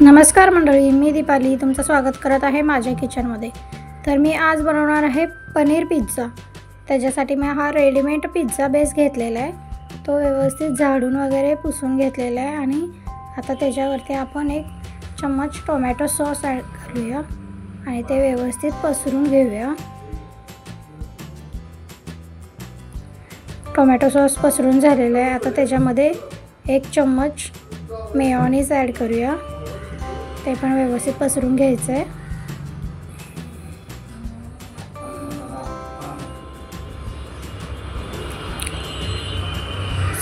नमस्कार मंडळी, मी दीपाली तुमचं स्वागत करत आहे माझ्या किचनमध्ये। तर मी आज बनवणार आहे पनीर पिझ्झा। त्याच्यासाठी मी हा रेडीमेड पिझ्झा बेस घेतलेला आहे। तो व्यवस्थित झाडून वगैरे पुसून घेतलेला आहे आणि आता त्याच्यावरती आपण 1 चम्मच टोमॅटो सॉस ॲड करूया आणि ते व्यवस्थित पसरून घेऊया। टोमॅटो सॉस पसरून झालेला आहे। आता त्याच्यामध्ये 1 चम्मच मेयोनीज ॲड करूया। ते पण व्यवस्थित पसरून घ्यायचं आहे।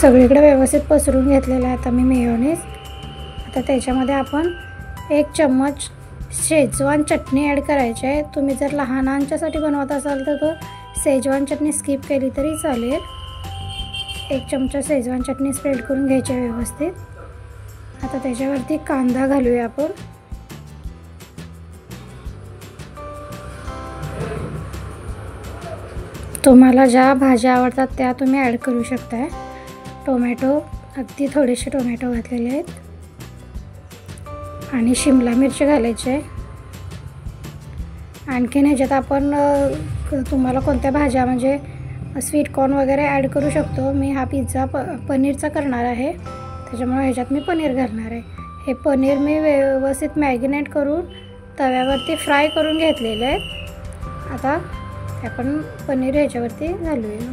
सगळीकडे व्यवस्थित पसरून घेतलेलं आहे आता मी मेयोनीज। आता त्याच्यामध्ये आपण 1 चम्मच शेजवान चटणी ॲड करायची आहे। तुम्ही जर लहानांच्यासाठी बनवत असाल तर तो शेजवान चटणी स्किप केली तरी चालेल। 1 चमचा शेजवान चटणी स्प्रेड करून घ्यायची आहे व्यवस्थित। आता त्याच्यावरती कांदा घालूया आपण। तुम्हाला ज्या भाज्या आवडतात त्या तुम्ही ॲड करू शकता। टोमॅटो अगदी थोडेसे टोमॅटो घातलेले आहेत आणि शिमला मिरची घालायची आहे। आणखीन ह्याच्यात आपण तुम्हाला कोणत्या भाज्या म्हणजे स्वीट कॉर्न वगैरे ॲड करू शकतो। मी हा पिझ्झा पनीरचा करणार आहे, त्याच्यामुळे ह्याच्यात मी पनीर घालणार आहे। हे पनीर मी व्यवस्थित मॅरिनेट करून तव्यावरती फ्राय करून घेतलेले आहे। आता आपण पनीर ह्याच्यावरती घालूया।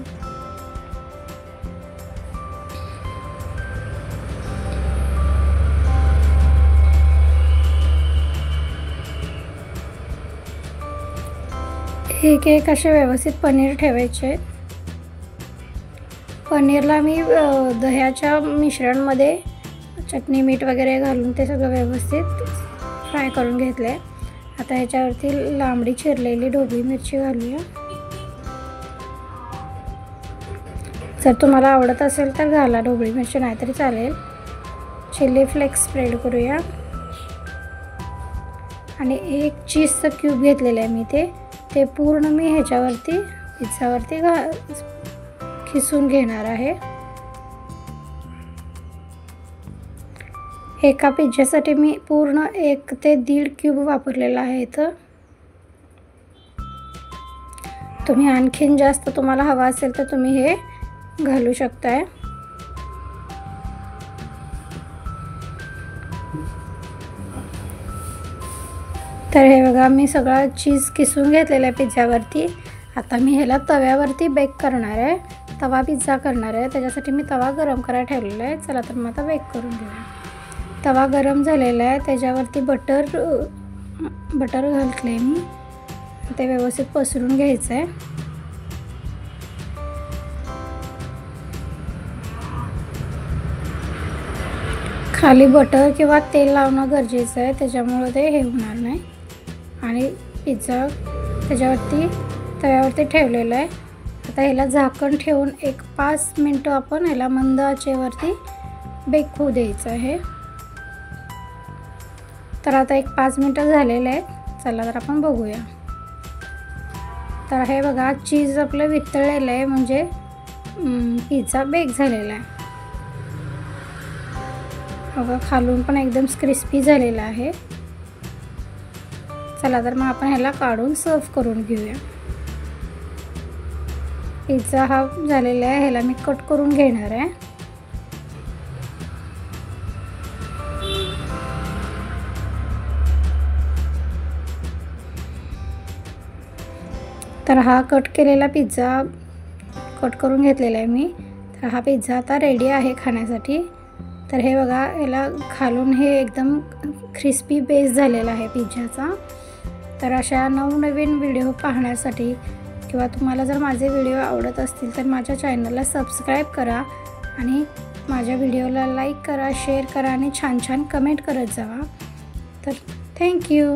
एक असे व्यवस्थित पनीर ठेवायचे। पनीरला मी दह्याच्या मिश्रणमध्ये चटणी मीठ वगैरे घालून ते सगळं व्यवस्थित फ्राय करून घेतले। आता ह्याच्यावरती लांबडी चिरलेली ढोबळी मिरची घालूया। जर तुम्हाला आवडत असेल तर घाला ढोबळी मिरची, नाहीतरी चालेल। चिली फ्लेक्स स्प्रेड करूया आणि 1 चीजचं क्यूब घेतलेलं आहे मी ते पूर्ण मी ह्याच्यावरती पिझ्झावरती खिसून घेणार आहे। एका पिझ्झासाठी मी पूर्ण 1 ते 1.5 क्यूब वापरलेला आहे। इथं तुम्ही आणखीन जास्त तुम्हाला हवा असेल तर तुम्ही हे घालू शकताय। तर हे बघा मी सगळा चीज किसून घेतलेला आहे पिझ्झावरती। आता मी ह्याला तव्यावरती बेक करणार आहे, तवा पिझ्झा करणार आहे। त्याच्यासाठी मी तवा गरम करायला ठेवलेला आहे। चला तर मग आता बेक करून घेऊया। तवा गरम झालेला आहे, त्याच्यावरती बटर घातले मी, ते व्यवस्थित पसरून घ्यायचं आहे। खाली बटर किंवा तेल लावणं गरजेचं आहे, त्याच्यामुळे ते हे होणार नाही। आणि पिझ्झा त्याच्यावरती तव्यावरती ठेवलेला आहे। आता ह्याला झाकण ठेवून 5 मिनटं आपण ह्याला मंद आचेवरती बेक होऊ द्यायचं आहे। तर आता 5 मिनटं झालेले आहेत। चला तर आपण बघूया। तर हे बघा चीज आपलं वितळलेलं आहे, म्हणजे पिझ्झा बेक झालेला आहे। बघा खालून पण एकदम क्रिस्पी झालेला आहे। चला तर मग आपण ह्याला काढून सर्व करून घेऊया। पिझ्झा हा झालेला आहे, ह्याला मी कट करून घेणार आहे। तर हा कट केलेला पिझ्झा कट करून घेतलेला आहे मी। तर हा पिझ्झा आता रेडी आहे खाण्यासाठी। तर हे बघा ह्याला खालून हे एकदम क्रिस्पी बेस झालेला आहे पिझ्झाचा। तर अशा नवनवीन व्हिडिओ पाहण्यासाठी किंवा तुम्हाला जर माझे व्हिडिओ आवडत असतील तर माझ्या चॅनलला सबस्क्राईब करा आणि माझ्या व्हिडिओला लाईक करा, शेअर करा आणि छान छान कमेंट करत जावा। तर थँक्यू।